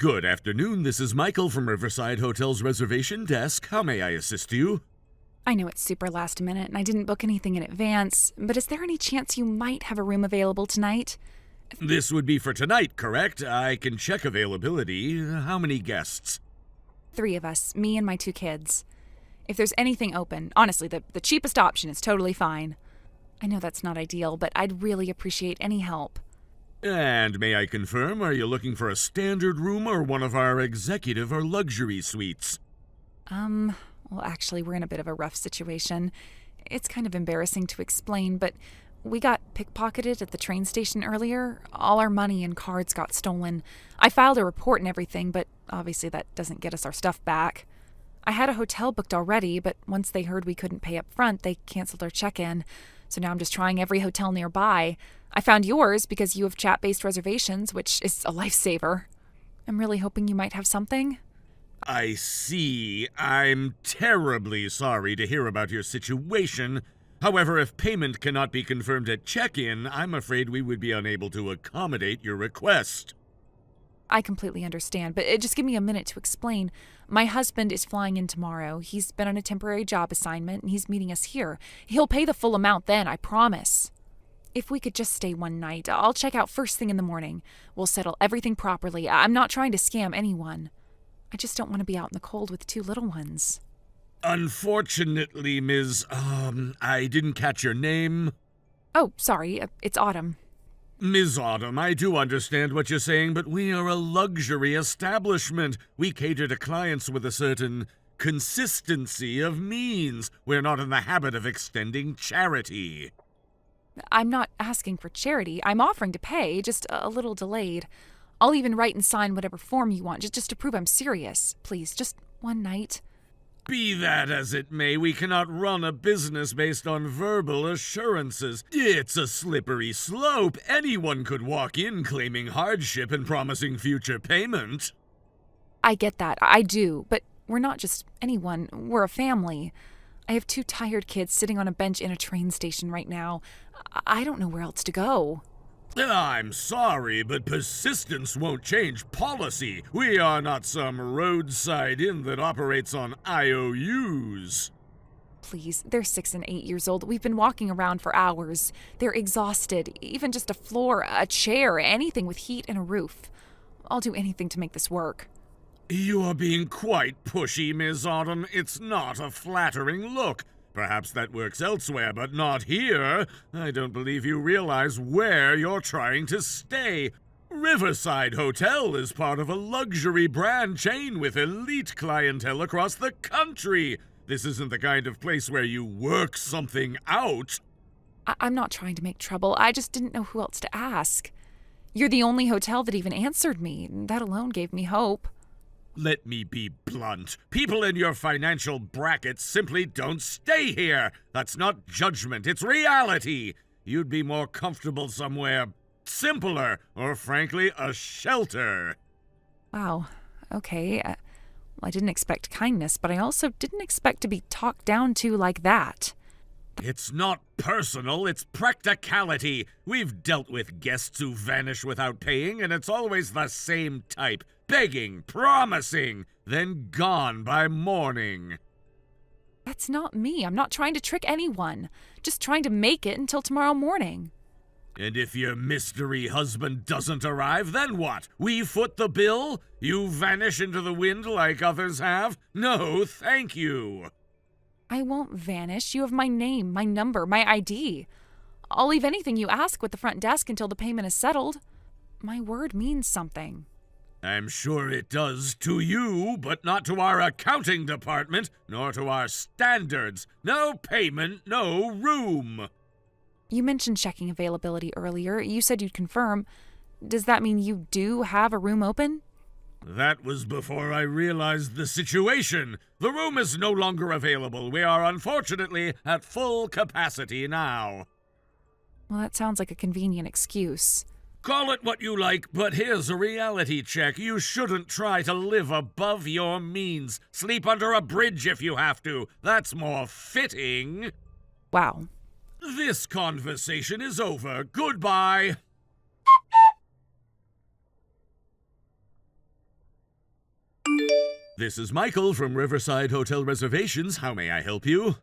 Good afternoon, this is Michael from Riverside Hotel's reservation desk. How may I assist you? I know it's super last minute and I didn't book anything in advance, but is there any chance you might have a room available tonight? This would be for tonight, correct? I can check availability. How many guests? 3 of us, me and my 2 kids. If there's anything open, honestly, the cheapest option is totally fine. I know that's not ideal, but I'd really appreciate any help. And may I confirm, are you looking for a standard room or one of our executive or luxury suites? Well, actually, we're in a bit of a rough situation. It's kind of embarrassing to explain, but we got pickpocketed at the train station earlier. All our money and cards got stolen. I filed a report and everything, but obviously that doesn't get us our stuff back. I had a hotel booked already, but once they heard we couldn't pay up front, they canceled our check-in. So now I'm just trying every hotel nearby. I found yours because you have chat-based reservations, which is a lifesaver. I'm really hoping you might have something. I see. I'm terribly sorry to hear about your situation. However, if payment cannot be confirmed at check-in, I'm afraid we would be unable to accommodate your request. I completely understand, but just give me a minute to explain. My husband is flying in tomorrow. He's been on a temporary job assignment, and he's meeting us here. He'll pay the full amount then, I promise. If we could just stay one night, I'll check out first thing in the morning. We'll settle everything properly. I'm not trying to scam anyone. I just don't want to be out in the cold with 2 little ones. Unfortunately, Ms. I didn't catch your name. Oh, sorry. It's Autumn. Ms. Autumn, I do understand what you're saying, but we are a luxury establishment. We cater to clients with a certain consistency of means. We're not in the habit of extending charity. I'm not asking for charity. I'm offering to pay, just a little delayed. I'll even write and sign whatever form you want, just to prove I'm serious. Please, just one night. Be that as it may, we cannot run a business based on verbal assurances. It's a slippery slope. Anyone could walk in claiming hardship and promising future payment. I get that. I do. But we're not just anyone. We're a family. I have 2 tired kids sitting on a bench in a train station right now. I don't know where else to go. I'm sorry, but persistence won't change policy. We are not some roadside inn that operates on IOUs. Please, they're 6 and 8 years old. We've been walking around for hours. They're exhausted. Even just a floor, a chair, anything with heat and a roof. I'll do anything to make this work. You are being quite pushy, Ms. Autumn. It's not a flattering look. Perhaps that works elsewhere, but not here. I don't believe you realize where you're trying to stay. Riverside Hotel is part of a luxury brand chain with elite clientele across the country. This isn't the kind of place where you work something out. I'm not trying to make trouble. I just didn't know who else to ask. You're the only hotel that even answered me. That alone gave me hope. Let me be blunt. People in your financial brackets simply don't stay here. That's not judgment, it's reality. You'd be more comfortable somewhere simpler, or frankly, a shelter. Wow. Okay. I didn't expect kindness, but I also didn't expect to be talked down to like that. It's not personal, it's practicality. We've dealt with guests who vanish without paying, and it's always the same type. Begging, promising, then gone by morning. That's not me. I'm not trying to trick anyone. Just trying to make it until tomorrow morning. And if your mystery husband doesn't arrive, then what? We foot the bill? You vanish into the wind like others have? No, thank you. I won't vanish. You have my name, my number, my ID. I'll leave anything you ask with the front desk until the payment is settled. My word means something. I'm sure it does to you, but not to our accounting department, nor to our standards. No payment, no room. You mentioned checking availability earlier. You said you'd confirm. Does that mean you do have a room open? That was before I realized the situation. The room is no longer available. We are unfortunately at full capacity now. Well, that sounds like a convenient excuse. Call it what you like, but here's a reality check. You shouldn't try to live above your means. Sleep under a bridge if you have to. That's more fitting. Wow. This conversation is over. Goodbye. This is Michael from Riverside Hotel Reservations. How may I help you?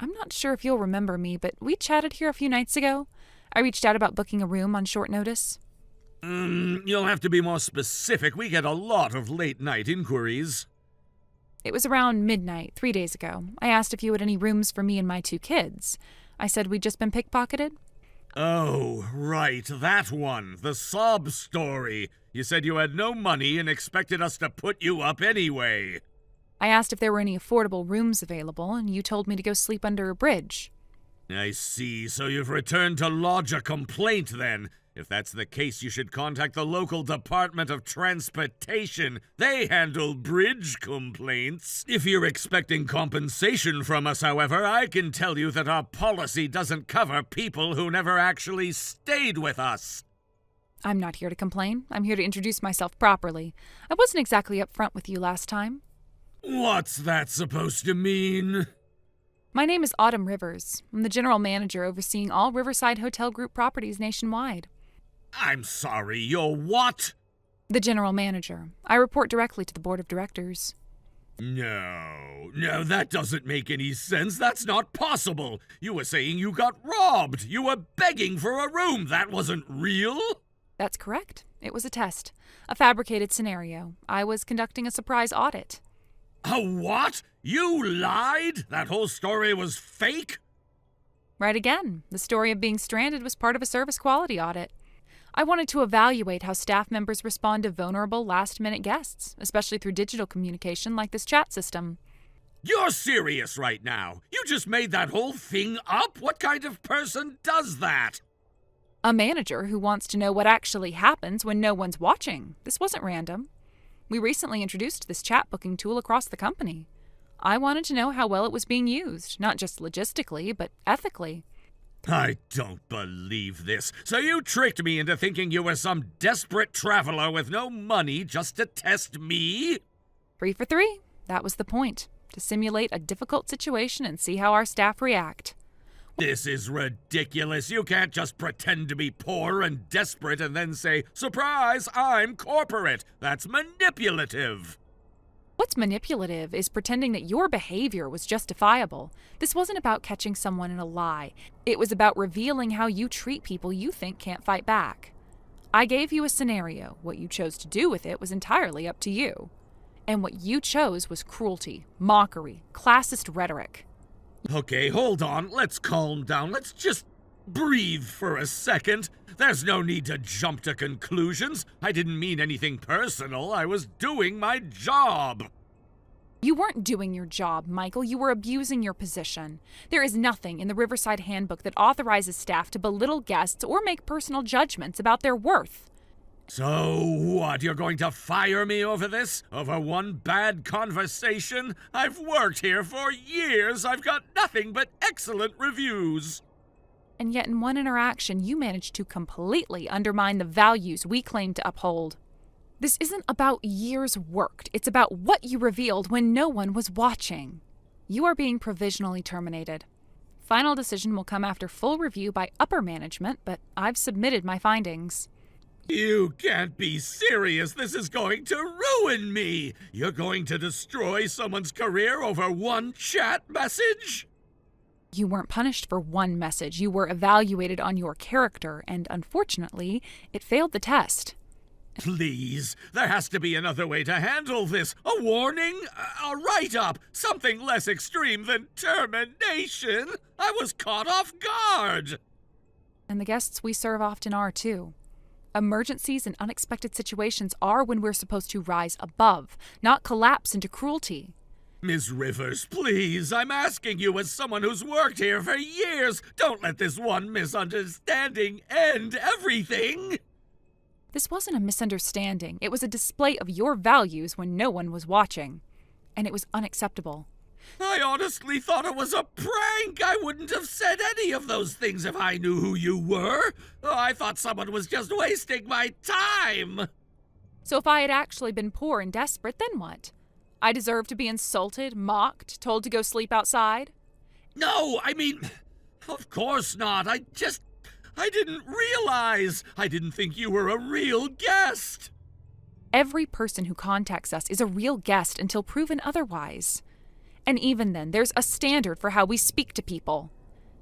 I'm not sure if you'll remember me, but we chatted here a few nights ago. I reached out about booking a room on short notice. You'll have to be more specific. We get a lot of late-night inquiries. It was around midnight, 3 days ago. I asked if you had any rooms for me and my 2 kids. I said we'd just been pickpocketed. Oh, right, that one. The sob story. You said you had no money and expected us to put you up anyway. I asked if there were any affordable rooms available, and you told me to go sleep under a bridge. I see, so you've returned to lodge a complaint then. If that's the case, you should contact the local Department of Transportation. They handle bridge complaints. If you're expecting compensation from us, however, I can tell you that our policy doesn't cover people who never actually stayed with us. I'm not here to complain. I'm here to introduce myself properly. I wasn't exactly upfront with you last time. What's that supposed to mean? My name is Autumn Rivers. I'm the general manager overseeing all Riverside Hotel Group properties nationwide. I'm sorry, you're what? The general manager. I report directly to the board of directors. No, that doesn't make any sense. That's not possible. You were saying you got robbed. You were begging for a room. That wasn't real? That's correct. It was a test. A fabricated scenario. I was conducting a surprise audit. A what? You lied? That whole story was fake? Right again. The story of being stranded was part of a service quality audit. I wanted to evaluate how staff members respond to vulnerable last-minute guests, especially through digital communication like this chat system. You're serious right now? You just made that whole thing up? What kind of person does that? A manager who wants to know what actually happens when no one's watching. This wasn't random. We recently introduced this chat booking tool across the company. I wanted to know how well it was being used, not just logistically, but ethically. I don't believe this. So you tricked me into thinking you were some desperate traveler with no money just to test me? 3 for 3. That was the point. To simulate a difficult situation and see how our staff react. This is ridiculous. You can't just pretend to be poor and desperate and then say, "Surprise, I'm corporate." That's manipulative. What's manipulative is pretending that your behavior was justifiable. This wasn't about catching someone in a lie. It was about revealing how you treat people you think can't fight back. I gave you a scenario. What you chose to do with it was entirely up to you. And what you chose was cruelty, mockery, classist rhetoric. Okay, hold on. Let's calm down. Let's just breathe for a second. There's no need to jump to conclusions. I didn't mean anything personal. I was doing my job. You weren't doing your job, Michael. You were abusing your position. There is nothing in the Riverside Handbook that authorizes staff to belittle guests or make personal judgments about their worth. So what, you're going to fire me over this? Over one bad conversation? I've worked here for years. I've got nothing but excellent reviews. And yet in one interaction, you managed to completely undermine the values we claim to uphold. This isn't about years worked. It's about what you revealed when no one was watching. You are being provisionally terminated. Final decision will come after full review by upper management, but I've submitted my findings. You can't be serious. This is going to ruin me. You're going to destroy someone's career over one chat message? You weren't punished for one message. You were evaluated on your character, and unfortunately, it failed the test. Please, there has to be another way to handle this. A warning? A write-up? Something less extreme than termination? I was caught off guard. And the guests we serve often are, too. Emergencies and unexpected situations are when we're supposed to rise above, not collapse into cruelty. Ms. Rivers, please, I'm asking you as someone who's worked here for years, don't let this one misunderstanding end everything. This wasn't a misunderstanding. It was a display of your values when no one was watching. And it was unacceptable. I honestly thought it was a prank. I wouldn't have said any of those things if I knew who you were. I thought someone was just wasting my time. So if I had actually been poor and desperate, then what? I deserve to be insulted, mocked, told to go sleep outside? No, I mean, of course not. I didn't realize. I didn't think you were a real guest. every person who contacts us is a real guest until proven otherwise. And even then, there's a standard for how we speak to people.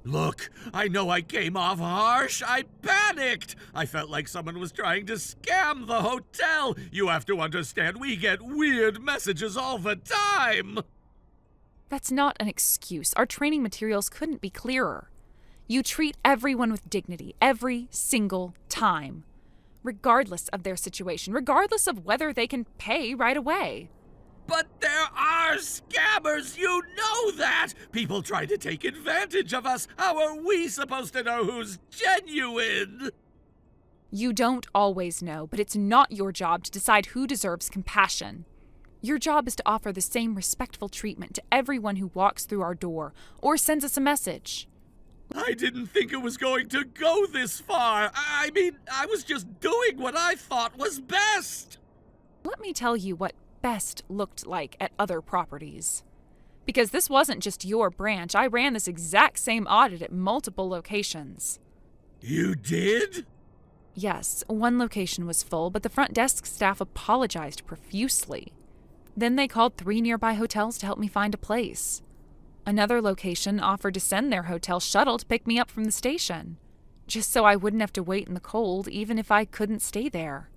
Look, I know I came off harsh. I panicked. I felt like someone was trying to scam the hotel. You have to understand, we get weird messages all the time. That's not an excuse. Our training materials couldn't be clearer. You treat everyone with dignity every single time, regardless of their situation, regardless of whether they can pay right away. But there are scammers, you know that! People try to take advantage of us. How are we supposed to know who's genuine? You don't always know, but it's not your job to decide who deserves compassion. Your job is to offer the same respectful treatment to everyone who walks through our door or sends us a message. I didn't think it was going to go this far. I mean, I was just doing what I thought was best. Let me tell you what best looked like at other properties. Because this wasn't just your branch. I ran this exact same audit at multiple locations. You did? Yes, one location was full, but the front desk staff apologized profusely. Then they called 3 nearby hotels to help me find a place. Another location offered to send their hotel shuttle to pick me up from the station, just so I wouldn't have to wait in the cold even if I couldn't stay there.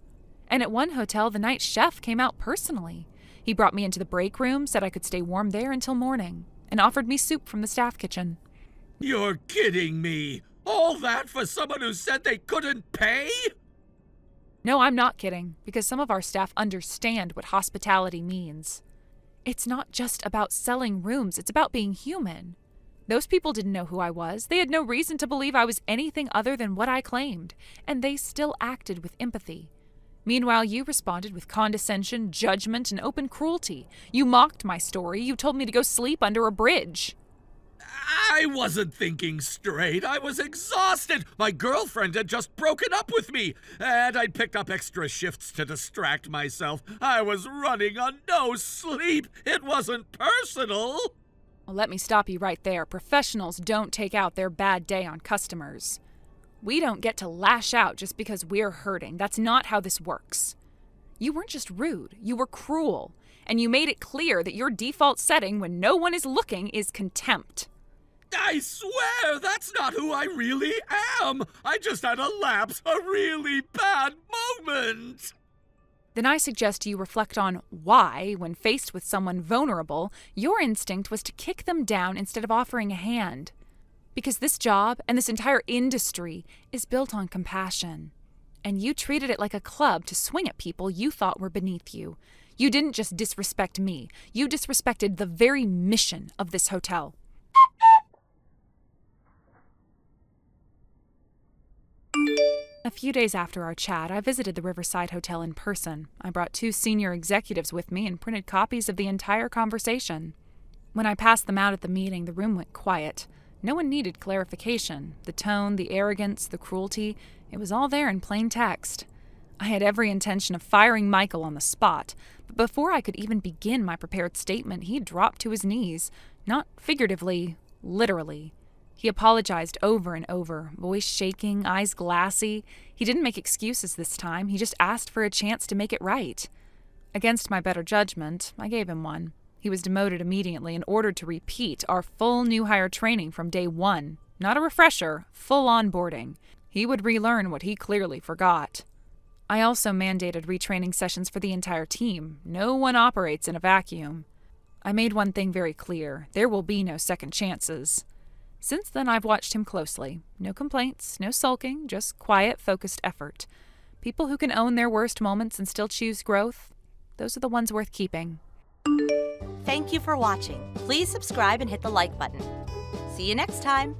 And at one hotel, the night chef came out personally. He brought me into the break room, said I could stay warm there until morning, and offered me soup from the staff kitchen. You're kidding me! All that for someone who said they couldn't pay? No, I'm not kidding, because some of our staff understand what hospitality means. It's not just about selling rooms, it's about being human. Those people didn't know who I was. They had no reason to believe I was anything other than what I claimed, and they still acted with empathy. Meanwhile, you responded with condescension, judgment, and open cruelty. You mocked my story. You told me to go sleep under a bridge. I wasn't thinking straight. I was exhausted. My girlfriend had just broken up with me, and I'd picked up extra shifts to distract myself. I was running on no sleep. It wasn't personal. Well, let me stop you right there. Professionals don't take out their bad day on customers. We don't get to lash out just because we're hurting. That's not how this works. You weren't just rude, you were cruel, and you made it clear that your default setting when no one is looking is contempt. I swear that's not who I really am. I just had a lapse, a really bad moment. Then I suggest you reflect on why, when faced with someone vulnerable, your instinct was to kick them down instead of offering a hand. Because this job and this entire industry is built on compassion. And you treated it like a club to swing at people you thought were beneath you. You didn't just disrespect me. You disrespected the very mission of this hotel. A few days after our chat, I visited the Riverside Hotel in person. I brought 2 senior executives with me and printed copies of the entire conversation. When I passed them out at the meeting, the room went quiet. No one needed clarification. The tone, the arrogance, the cruelty, it was all there in plain text. I had every intention of firing Michael on the spot, but before I could even begin my prepared statement, he dropped to his knees, not figuratively, literally. He apologized over and over, voice shaking, eyes glassy. He didn't make excuses this time, he just asked for a chance to make it right. Against my better judgment, I gave him one. He was demoted immediately and ordered to repeat our full new hire training from day 1. Not a refresher, full onboarding. He would relearn what he clearly forgot. I also mandated retraining sessions for the entire team. No one operates in a vacuum. I made one thing very clear. There will be no second chances. Since then, I've watched him closely. No complaints, no sulking, just quiet, focused effort. People who can own their worst moments and still choose growth, those are the ones worth keeping. Thank you for watching. Please subscribe and hit the like button. See you next time.